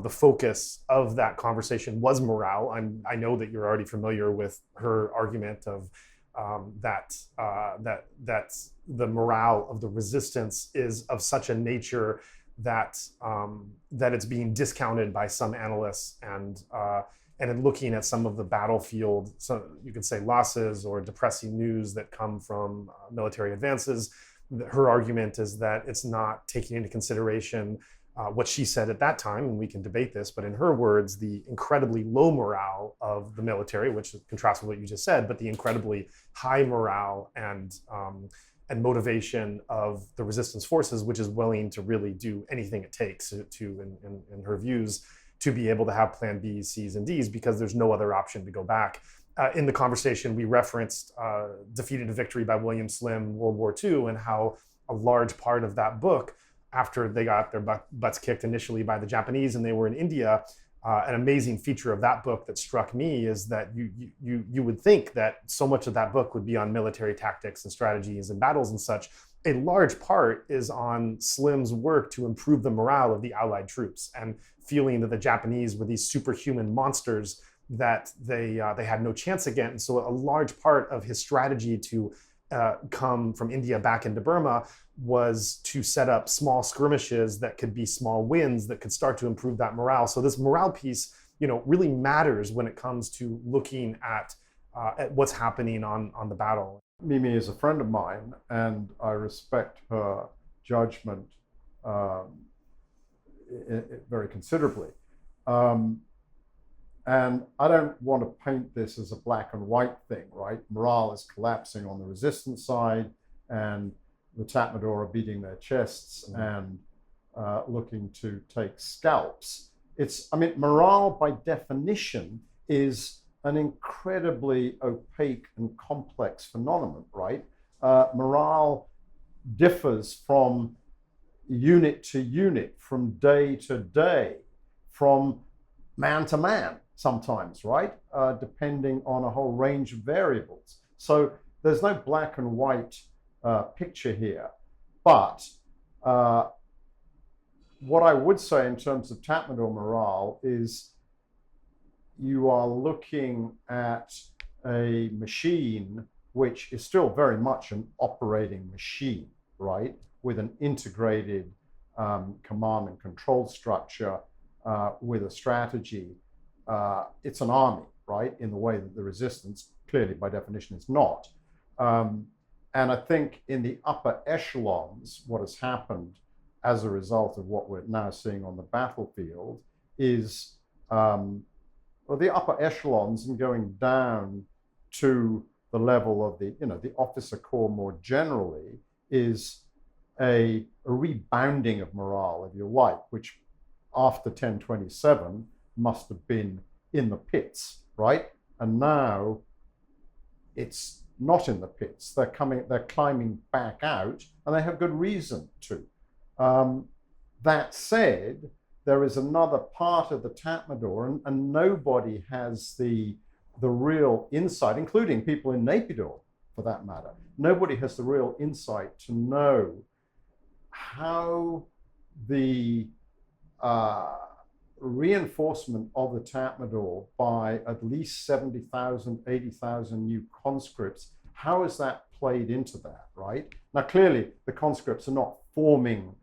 The focus of that conversation was morale. I know that you're already familiar with her argument of that the morale of the resistance is of such a nature that it's being discounted by some analysts, and in looking at some of the battlefield, so you could say losses or depressing news that come from military advances, her argument is that it's not taking into consideration what she said at that time, and we can debate this, but in her words, the incredibly low morale of the military, which contrasts with what you just said, but the incredibly high morale and motivation of the resistance forces, which is willing to really do anything it takes to in her views, to be able to have plan B's, C's, and D's, because there's no other option to go back. In the conversation, we referenced Defeated to Victory by William Slim, World War II, and how a large part of that book, after they got their butts kicked initially by the Japanese and they were in India, an amazing feature of that book that struck me is that you would think that so much of that book would be on military tactics and strategies and battles and such. A large part is on Slim's work to improve the morale of the Allied troops, and feeling that the Japanese were these superhuman monsters that they had no chance against. And so a large part of his strategy to come from India back into Burma was to set up small skirmishes that could be small wins that could start to improve that morale. So this morale piece, really matters when it comes to looking at what's happening on the battle. Mimi is a friend of mine, and I respect her judgment very considerably. And I don't want to paint this as a black and white thing, right? Morale is collapsing on the resistance side, and the Tatmadaw are beating their chests and looking to take scalps. Morale by definition is an incredibly opaque and complex phenomenon, right? Morale differs from unit to unit, from day to day, from man to man sometimes, right? Depending on a whole range of variables. So there's no black and white picture here. But what I would say in terms of Tatmadaw morale is you are looking at a machine which is still very much an operating machine, right? With an integrated command and control structure, with a strategy. It's an army, right? In the way that the resistance clearly by definition is not. And I think in the upper echelons, what has happened as a result of what we're now seeing on the battlefield is, well, the upper echelons and going down to the level of the officer corps more generally, is a rebounding of morale, if you like, which after 10/27 must have been in the pits, right? And now it's not in the pits. They're climbing back out, and they have good reason to. That said, there is another part of the Tatmadaw, and nobody has the real insight, including people in Naypyidaw for that matter. Nobody has the real insight to know how the reinforcement of the Tatmadaw by at least 70,000, 80,000 new conscripts, how has that played into that, right? Now, clearly, the conscripts are not forming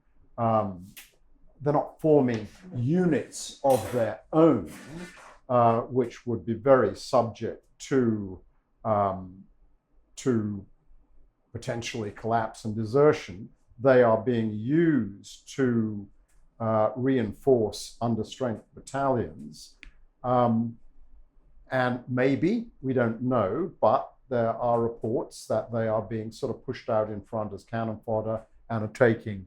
units of their own, which would be very subject to potentially collapse and desertion. They are being used to reinforce understrength battalions. And maybe, we don't know, but there are reports that they are being sort of pushed out in front as cannon fodder and are taking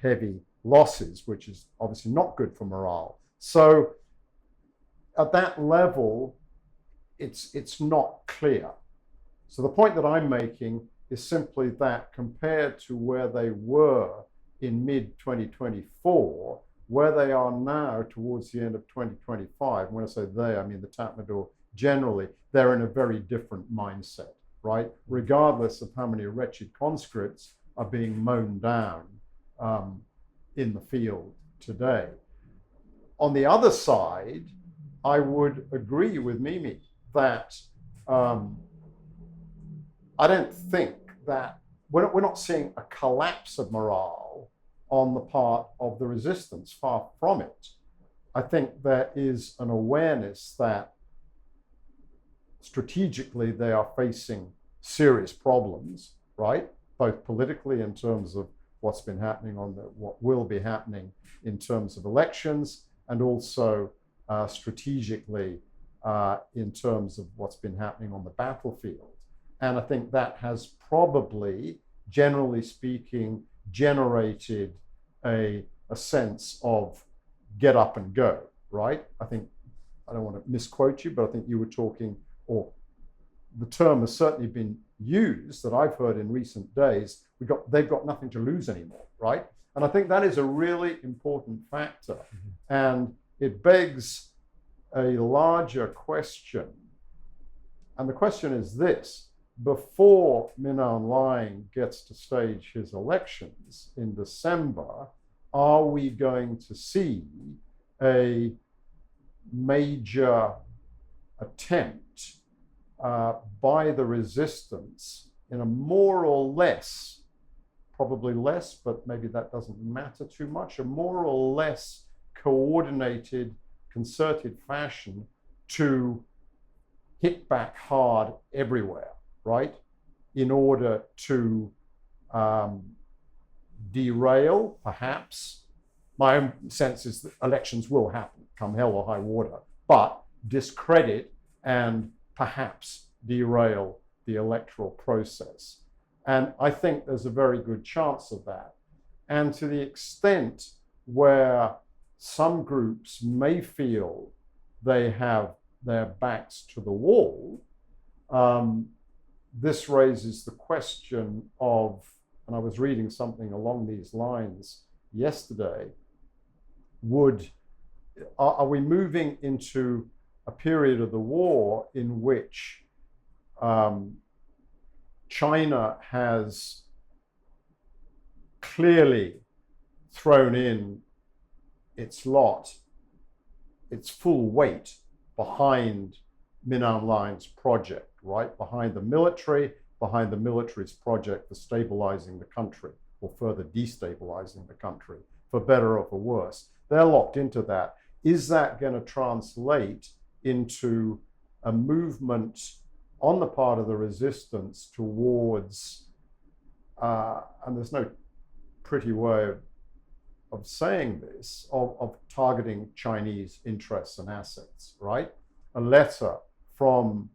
heavy losses, which is obviously not good for morale. So at that level, it's not clear. So the point that I'm making is simply that compared to where they were in mid-2024, where they are now towards the end of 2025, when I say they, I mean the Tatmadaw generally, they're in a very different mindset, right? Regardless of how many wretched conscripts are being mown down in the field today. On the other side, I would agree with Mimi that I don't think that we're not seeing a collapse of morale on the part of the resistance, far from it. I think there is an awareness that strategically they are facing serious problems, right? Both politically in terms of what's been happening what will be happening in terms of elections, and also strategically in terms of what's been happening on the battlefield. And I think that has probably, generally speaking, generated a sense of get up and go, right? I think, I don't want to misquote you, but I think you were talking, or the term has certainly been used that I've heard in recent days, they've got nothing to lose anymore, right? And I think that is a really important factor. Mm-hmm. And it begs a larger question. And the question is this: before Min Aung Hlaing gets to stage his elections in December, are we going to see a major attempt by the resistance in a more or less, probably less, but maybe that doesn't matter too much, a more or less coordinated, concerted fashion to hit back hard everywhere, right? In order to derail, perhaps. My own sense is that elections will happen, come hell or high water, but discredit and perhaps derail the electoral process. And I think there's a very good chance of that. And to the extent where some groups may feel they have their backs to the wall, this raises the question of, and I was reading something along these lines yesterday, are we moving into a period of the war in which China has clearly thrown in its lot, its full weight behind Min Aung Hlaing's project, right? Behind the military's project for stabilizing the country, or further destabilizing the country, for better or for worse. They're locked into that. Is that going to translate into a movement on the part of the resistance towards, and there's no pretty way of saying this, of targeting Chinese interests and assets, right? A letter from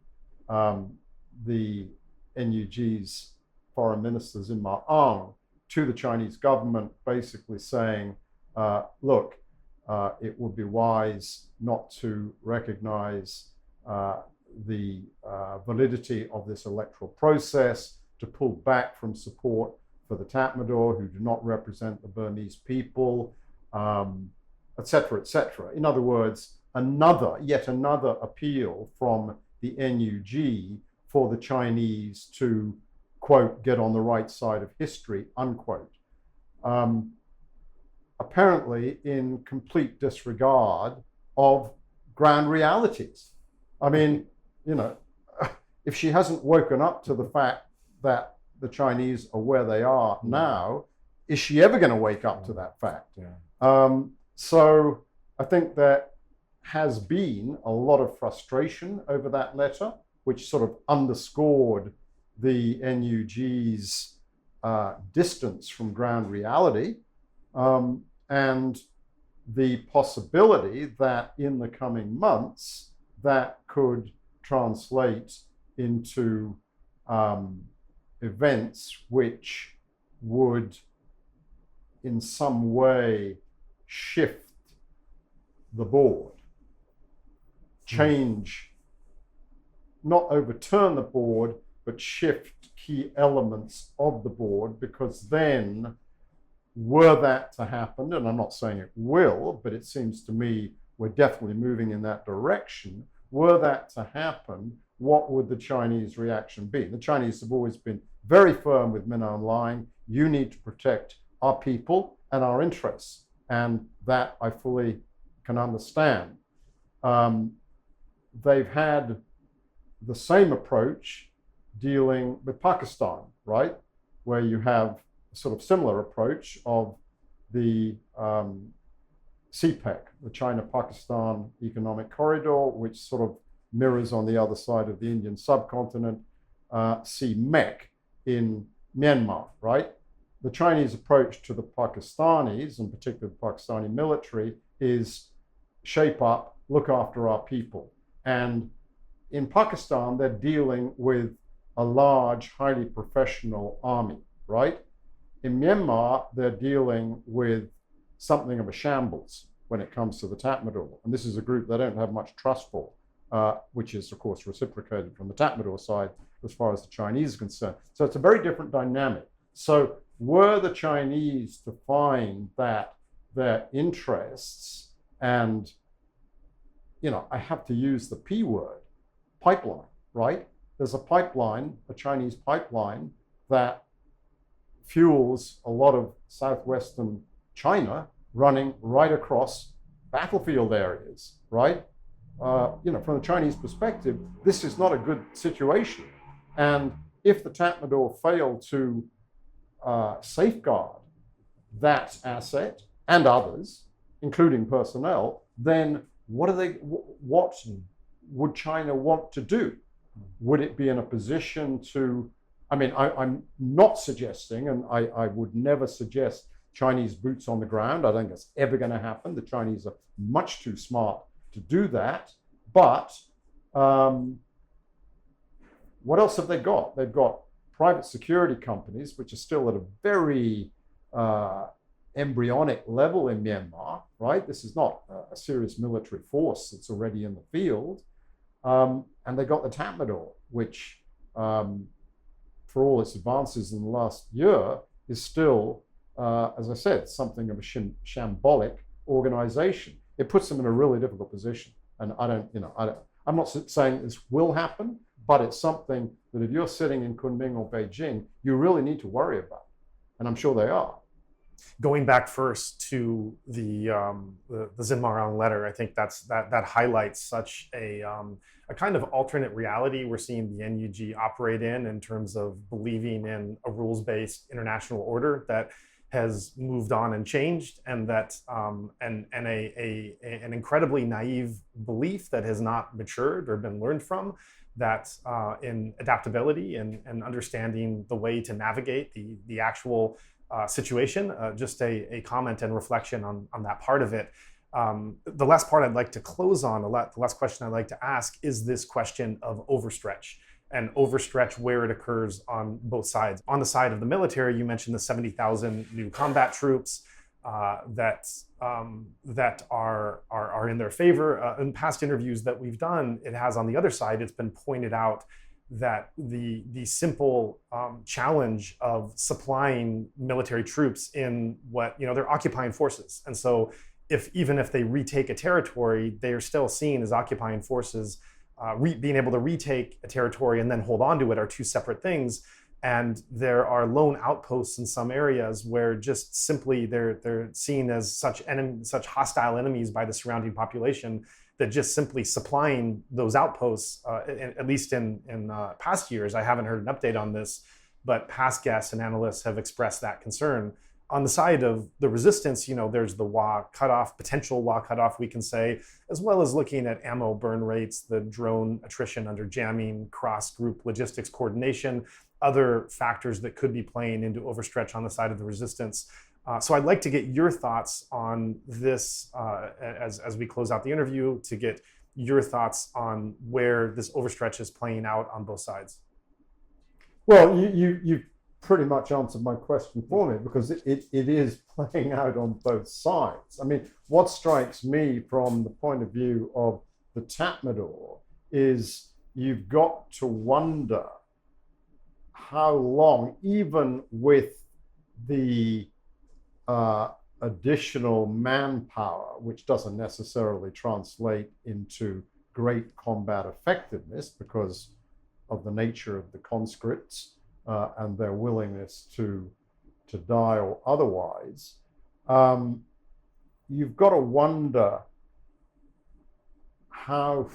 the NUG's foreign minister Zimma Ang to the Chinese government, basically saying, look, it would be wise not to recognize the validity of this electoral process, to pull back from support for the Tatmadaw, who do not represent the Burmese people, et cetera, et cetera. In other words, yet another appeal from the NUG for the Chinese to, quote, get on the right side of history, unquote. Apparently in complete disregard of ground realities. I mean, you know, if she hasn't woken up to the fact that the Chinese are where they are now, is she ever going to wake up to that fact? Yeah. So I think there has been a lot of frustration over that letter, which sort of underscored the NUG's distance from ground reality, and the possibility that in the coming months that could translate into events which would in some way shift the board, change, not overturn the board, but shift key elements of the board, because then, were that to happen, and I'm not saying it will, but it seems to me we're definitely moving in that direction, were that to happen, what would the Chinese reaction be? The Chinese have always been very firm with Min Aung Hlaing. You need to protect our people and our interests, and that I fully can understand. They've had the same approach dealing with Pakistan, right? Where you have a sort of similar approach of the CPEC, the China-Pakistan Economic Corridor, which sort of mirrors on the other side of the Indian subcontinent, CMEC in Myanmar, right? The Chinese approach to the Pakistanis, in particular the Pakistani military, is shape up, look after our people. And in Pakistan, they're dealing with a large, highly professional army, right? In Myanmar, they're dealing with something of a shambles when it comes to the Tatmadaw. And this is a group they don't have much trust for, which is, of course, reciprocated from the Tatmadaw side as far as the Chinese are concerned. So it's a very different dynamic. So were the Chinese to find that their interests and, you know, I have to use the P word, pipeline, right? There's a pipeline, a Chinese pipeline that fuels a lot of southwestern China running right across battlefield areas, right? You know, from the Chinese perspective, this is not a good situation. And if the Tatmadaw fail to safeguard that asset and others, including personnel, then what would China want to do? Would it be in a position to, I mean, I'm not suggesting, and I would never suggest Chinese boots on the ground. I don't think that's ever going to happen. The Chinese are much too smart to do that. But what else have they got? They've got private security companies, which are still at a very embryonic level in Myanmar, right? This is not a serious military force that's already in the field. And they got the Tatmadaw, which, for all its advances in the last year, is still, as I said, something of a shambolic organization. It puts them in a really difficult position. And I'm not saying this will happen, but it's something that if you're sitting in Kunming or Beijing, you really need to worry about. And I'm sure they are. Going back first to the Zinmarang letter, I think that highlights such a kind of alternate reality we're seeing the NUG operate in terms of believing in a rules-based international order that has moved on and changed, and that an incredibly naive belief that has not matured or been learned from, that in adaptability and understanding the way to navigate the actual situation. Just a comment and reflection on that part of it. The last part I'd like to close on, the last question I'd like to ask is this question of overstretch, and overstretch where it occurs on both sides. On the side of the military, you mentioned the 70,000 new combat troops that are in their favor. In past interviews that we've done, it has on the other side, it's been pointed out that the simple challenge of supplying military troops in what, they're occupying forces. And so even if they retake a territory, they are still seen as occupying forces. Being able to retake a territory and then hold on to it are two separate things. And there are lone outposts in some areas where just simply they're seen as such hostile enemies by the surrounding population that just simply supplying those outposts, at least in past years, I haven't heard an update on this, but past guests and analysts have expressed that concern. On the side of the resistance, there's the WA cutoff, potential WA cutoff, we can say, as well as looking at ammo burn rates, the drone attrition under jamming, cross-group logistics coordination, other factors that could be playing into overstretch on the side of the resistance. So I'd like to get your thoughts on this as we close out the interview, to get your thoughts on where this overstretch is playing out on both sides. Well, you pretty much answered my question for me, because it is playing out on both sides. I mean, what strikes me from the point of view of the Tatmadaw is you've got to wonder how long, even with the additional manpower, which doesn't necessarily translate into great combat effectiveness because of the nature of the conscripts and their willingness to die or otherwise, you've got to wonder how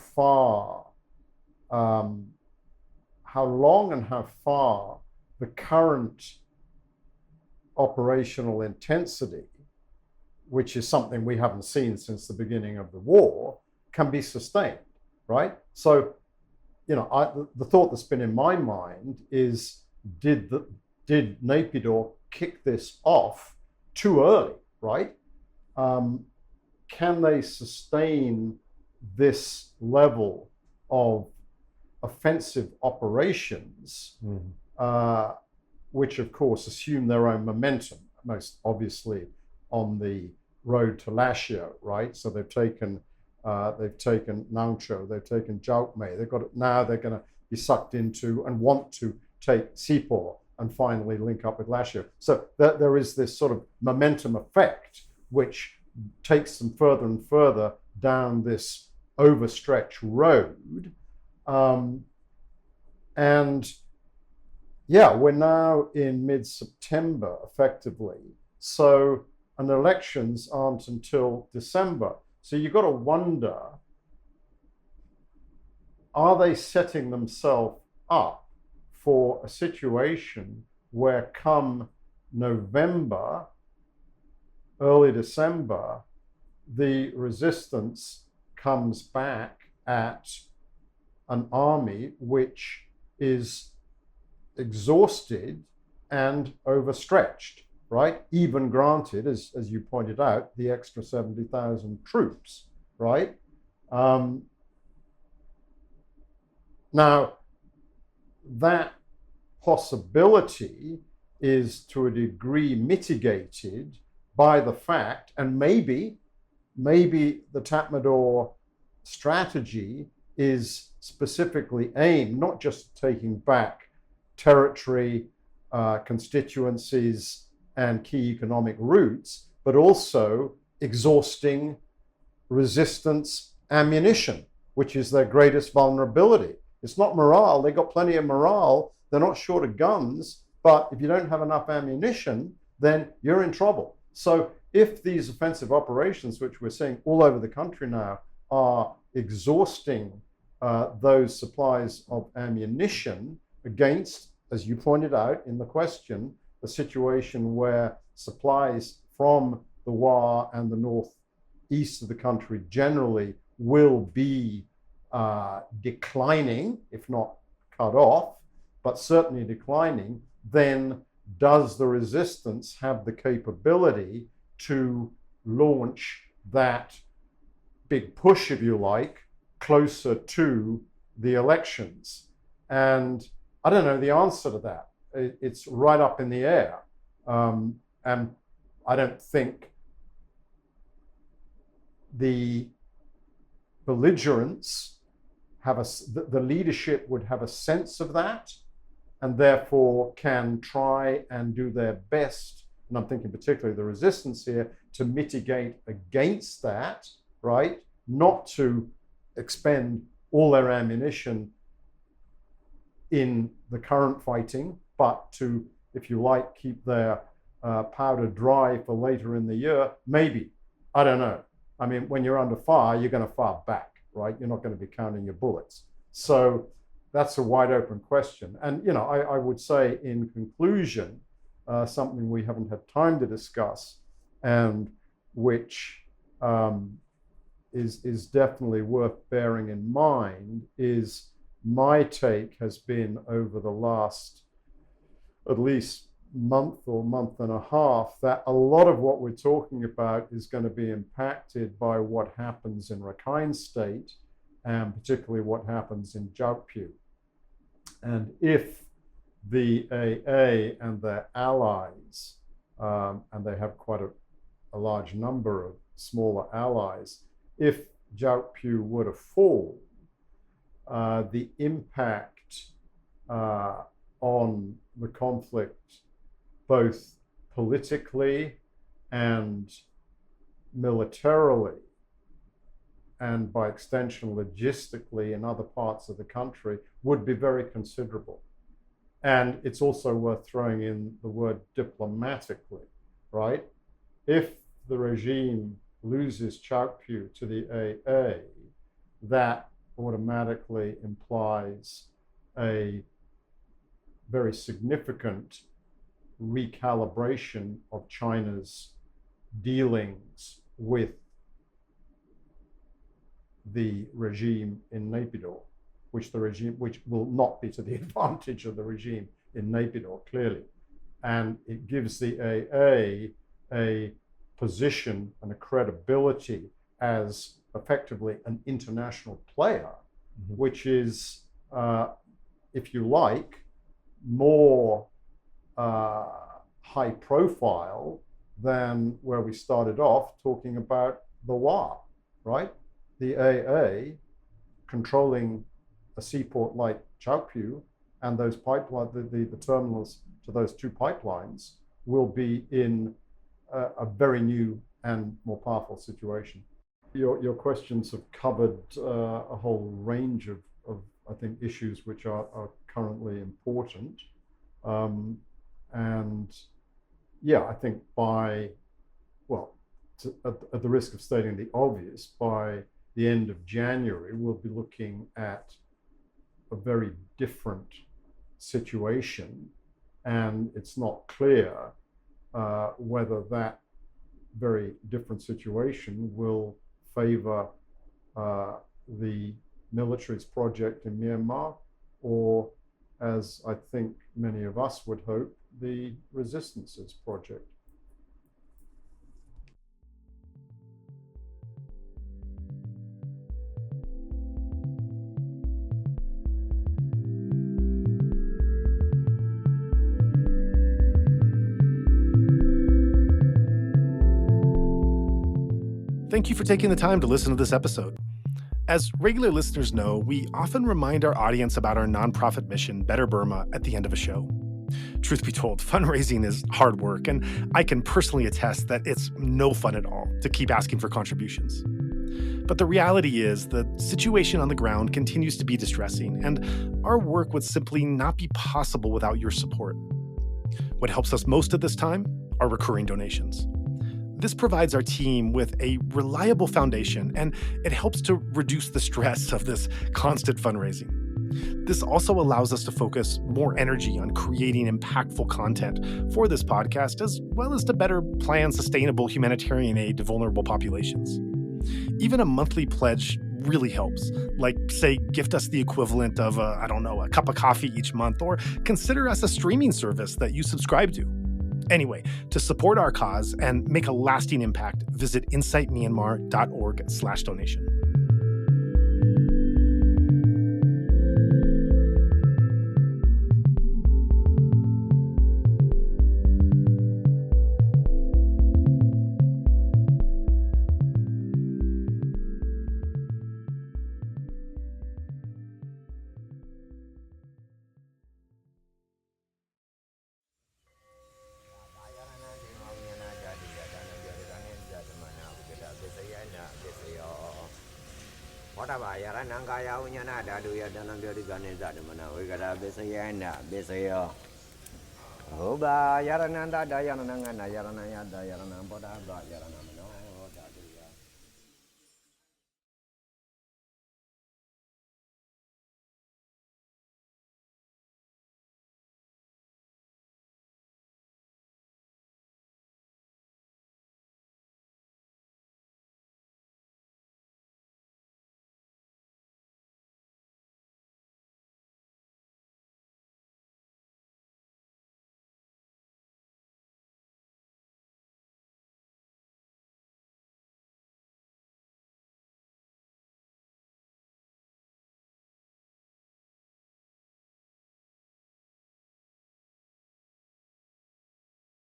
long and how far the current operational intensity, which is something we haven't seen since the beginning of the war, can be sustained, right? So, the thought that's been in my mind is, did Naypyidaw kick this off too early, right? Can they sustain this level of offensive operations, which of course assume their own momentum, most obviously on the road to Lashio, right? So they've taken Nangcho, they've taken Jaukme, now they're going to be sucked into and want to take Sepor and finally link up with Lashio. So there is this sort of momentum effect which takes them further and further down this overstretched road. And yeah, we're now in mid-September, effectively. So, and elections aren't until December. So you've got to wonder, are they setting themselves up for a situation where come November, early December, the resistance comes back at an army which is exhausted and overstretched, right? Even granted, as you pointed out, the extra 70,000 troops, right? Now, that possibility is to a degree mitigated by the fact, and maybe the Tatmadaw strategy is specifically aimed not just taking back territory, constituencies, and key economic routes, but also exhausting resistance ammunition, which is their greatest vulnerability. It's not morale. They've got plenty of morale. They're not short of guns, but if you don't have enough ammunition, then you're in trouble. So if these offensive operations, which we're seeing all over the country now, are exhausting those supplies of ammunition against, as you pointed out in the question, a situation where supplies from the WA and the northeast of the country generally will be declining, if not cut off, but certainly declining, then does the resistance have the capability to launch that big push, if you like, closer to the elections? And I don't know the answer to that. It's right up in the air. And I don't think the belligerents the leadership would have a sense of that, and therefore can try and do their best, and I'm thinking particularly the resistance here, to mitigate against that, right? Not to expend all their ammunition in the current fighting, but to, if you like, keep their powder dry for later in the year. Maybe, I don't know. I mean, when you're under fire, you're going to fire back, right? You're not going to be counting your bullets. So that's a wide open question. And, I would say in conclusion, something we haven't had time to discuss and which is definitely worth bearing in mind is my take has been over the last at least month or month and a half that a lot of what we're talking about is going to be impacted by what happens in Rakhine State and particularly what happens in Jaupyu. And if the AA and their allies, and they have quite a large number of smaller allies, if Jaupyu were to fall, the impact on the conflict, both politically and militarily, and by extension logistically in other parts of the country, would be very considerable. And it's also worth throwing in the word diplomatically, right? If the regime loses Jaupyu to the AA, that automatically implies a very significant recalibration of China's dealings with the regime in Naypyidaw, which will not be to the advantage of the regime in Naypyidaw, clearly. And it gives the AA a position and a credibility as effectively an international player, which is, if you like, more high profile than where we started off talking about the WA, right? The AA controlling a seaport like Jaupyu and those pipelines, the terminals to those two pipelines will be in a very new and more powerful situation. Your questions have covered a whole range of I think, issues which are currently important. And yeah, I think at the risk of stating the obvious, by the end of January, we'll be looking at a very different situation. And it's not clear whether that very different situation will favor the military's project in Myanmar, or, as I think many of us would hope, the resistance's project. Thank you for taking the time to listen to this episode. As regular listeners know, we often remind our audience about our nonprofit mission, Better Burma, at the end of a show. Truth be told, fundraising is hard work, and I can personally attest that it's no fun at all to keep asking for contributions. But the reality is the situation on the ground continues to be distressing, and our work would simply not be possible without your support. What helps us most at this time are recurring donations. This provides our team with a reliable foundation, and it helps to reduce the stress of this constant fundraising. This also allows us to focus more energy on creating impactful content for this podcast, as well as to better plan sustainable humanitarian aid to vulnerable populations. Even a monthly pledge really helps. Like, say, gift us the equivalent of, a cup of coffee each month, or consider us a streaming service that you subscribe to. Anyway, to support our cause and make a lasting impact, visit insightmyanmar.org/donation. Oba yarananda dayananga yaranaya dayanang boda yaranang